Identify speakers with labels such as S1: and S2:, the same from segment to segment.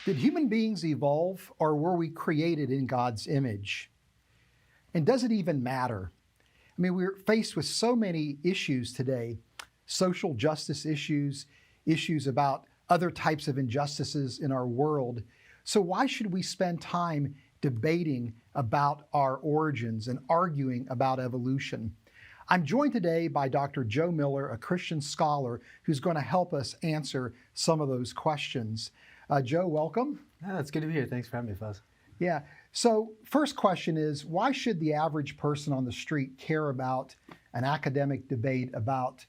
S1: Did human beings evolve, or were we created in God's image? And does it even matter? I mean, we're faced with so many issues today, social justice issues, issues about other types of injustices in our world. So why should we spend time debating about our origins and arguing about evolution? I'm joined today by Dr. Joe Miller, a Christian scholar, who's going to help us answer some of those questions. Joe, welcome.
S2: Yeah, it's good to be here. Thanks for having me, Fuzz.
S1: Yeah. So first question is, why should the average person on the street care about an academic debate about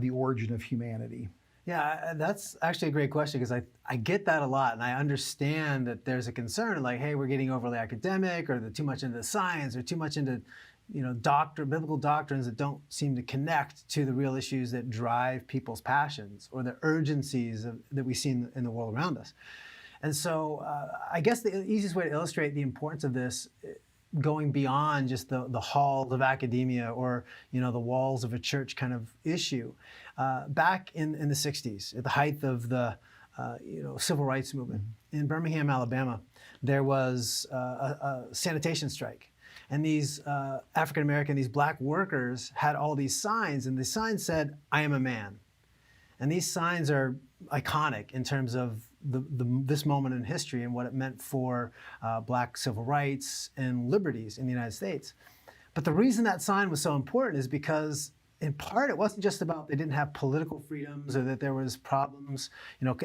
S1: the origin of humanity?
S2: Yeah, that's actually a great question because I get that a lot, and I understand that there's a concern like, hey, we're getting overly academic, or they're too much into science, or too much into, biblical doctrines that don't seem to connect to the real issues that drive people's passions or the urgencies that we see in the world around us. And so I guess the easiest way to illustrate the importance of this, going beyond just the halls of academia or the walls of a church kind of issue, back in the 60s, at the height of the civil rights movement in Birmingham, Alabama, there was a sanitation strike. And these African American, these black workers had all these signs, and the signs said, "I am a man." And these signs are iconic in terms of this moment in history and what it meant for black civil rights and liberties in the United States. But the reason that sign was so important is because, in part, it wasn't just about they didn't have political freedoms or that there was problems,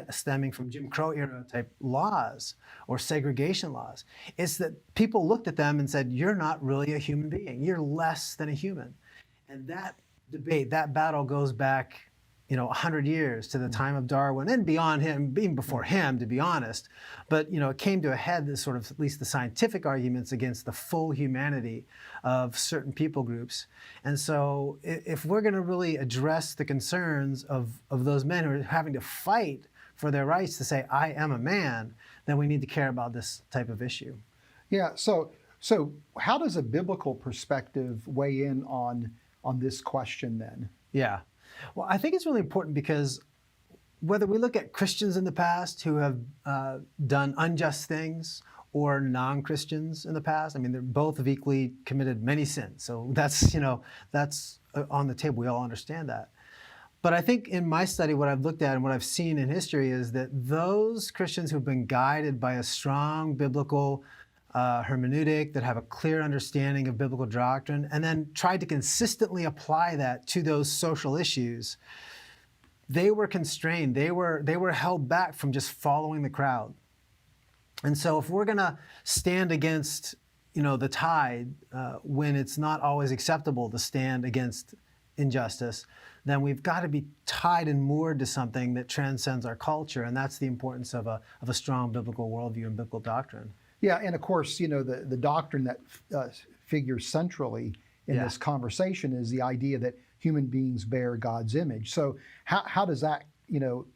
S2: stemming from Jim Crow era type laws or segregation laws. It's that people looked at them and said, "You're not really a human being. You're less than a human." And that debate, that battle goes back 100 years to the time of Darwin and beyond him, even before him, to be honest. But, it came to a head, this sort of, at least the scientific arguments against the full humanity of certain people groups. And so if we're going to really address the concerns of those men who are having to fight for their rights to say, "I am a man," then we need to care about this type of issue.
S1: Yeah, so how does a biblical perspective weigh in on this question then?
S2: Yeah. Well, I think it's really important because whether we look at Christians in the past who have done unjust things or non-Christians in the past, I mean, they're both have equally committed many sins. So that's on the table. We all understand that. But I think in my study, what I've looked at and what I've seen in history is that those Christians who've been guided by a strong biblical hermeneutic, that have a clear understanding of biblical doctrine, and then tried to consistently apply that to those social issues, they were constrained. They were held back from just following the crowd. And so if we're going to stand against the tide when it's not always acceptable to stand against injustice, then we've got to be tied and moored to something that transcends our culture, and that's the importance of a strong biblical worldview and biblical doctrine.
S1: Yeah, and of course, the doctrine that figures centrally in this conversation is the idea that human beings bear God's image. So how does that,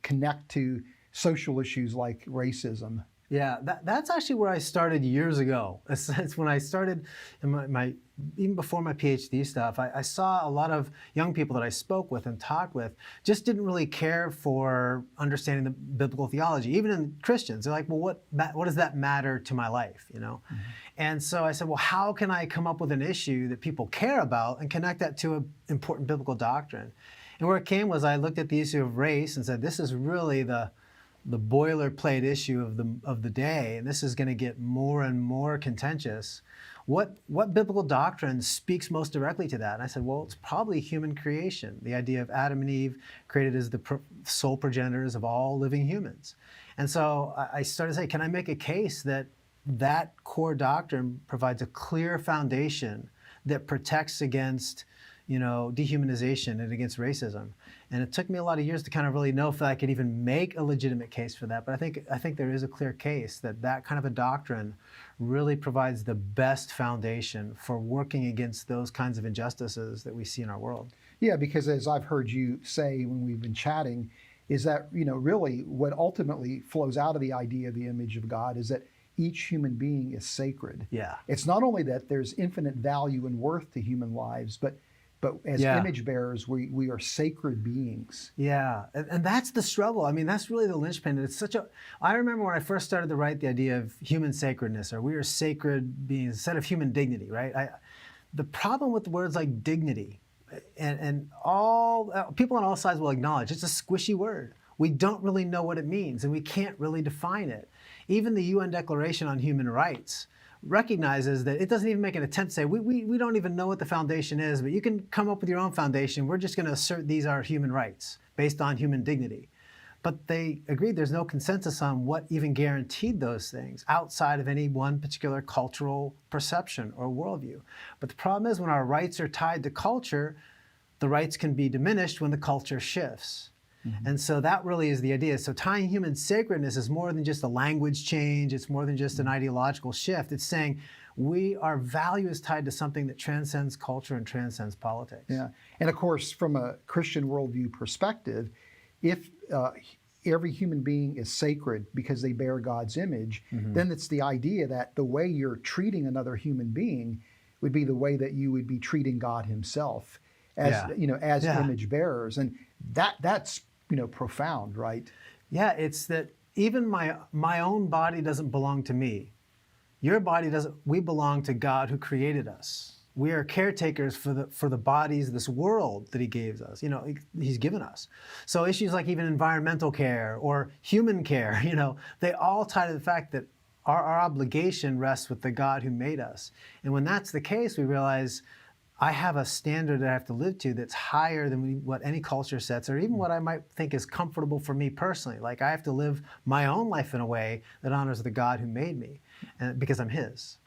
S1: connect to social issues like racism?
S2: Yeah, that's actually where I started years ago. It's when I started in even before my PhD stuff, I saw a lot of young people that I spoke with and talked with just didn't really care for understanding the biblical theology. Even in Christians, they're like, "Well, what does that matter to my life?"
S1: Mm-hmm.
S2: And so I said, well, how can I come up with an issue that people care about and connect that to an important biblical doctrine? And where it came was I looked at the issue of race and said, this is really the boilerplate issue of the day, and this is going to get more and more contentious. What biblical doctrine speaks most directly to that? And I said, well, it's probably human creation, the idea of Adam and Eve created as the sole progenitors of all living humans. And so I started to say, can I make a case that core doctrine provides a clear foundation that protects against dehumanization and against racism? And it took me a lot of years to kind of really know if I could even make a legitimate case for that. But I think there is a clear case that kind of a doctrine really provides the best foundation for working against those kinds of injustices that we see in our world.
S1: Yeah, because as I've heard you say when we've been chatting, is that, really what ultimately flows out of the idea of the image of God is that each human being is sacred.
S2: Yeah.
S1: It's not only that there's infinite value and worth to human lives, but but as
S2: Yeah.
S1: image bearers, we are sacred beings.
S2: Yeah, and that's the struggle. I mean, that's really the linchpin. It's such a. I remember when I first started to write the idea of human sacredness, or we are sacred beings instead of human dignity, right? The problem with words like dignity, and all people on all sides will acknowledge it's a squishy word. We don't really know what it means, and we can't really define it. Even the UN Declaration on Human Rights recognizes that it doesn't even make an attempt to say, we don't even know what the foundation is, but you can come up with your own foundation. We're just going to assert these are human rights based on human dignity. But they agreed there's no consensus on what even guaranteed those things outside of any one particular cultural perception or worldview. But the problem is when our rights are tied to culture, the rights can be diminished when the culture shifts. And so that really is the idea. So tying human sacredness is more than just a language change. It's more than just an ideological shift. It's saying our value is tied to something that transcends culture and transcends politics.
S1: Yeah, and of course, from a Christian worldview perspective, if every human being is sacred because they bear God's image, then it's the idea that the way you're treating another human being would be the way that you would be treating God Himself as as image bearers, and that's profound, right?
S2: Yeah, it's that even my own body doesn't belong to me. Your body doesn't. We belong to God who created us. We are caretakers for the bodies, this world that He gave us. He's given us. So issues like even environmental care or human care, they all tie to the fact that our obligation rests with the God who made us. And when that's the case, we realize I have a standard that I have to live to that's higher than what any culture sets, or even what I might think is comfortable for me personally. Like I have to live my own life in a way that honors the God who made me, and because I'm His.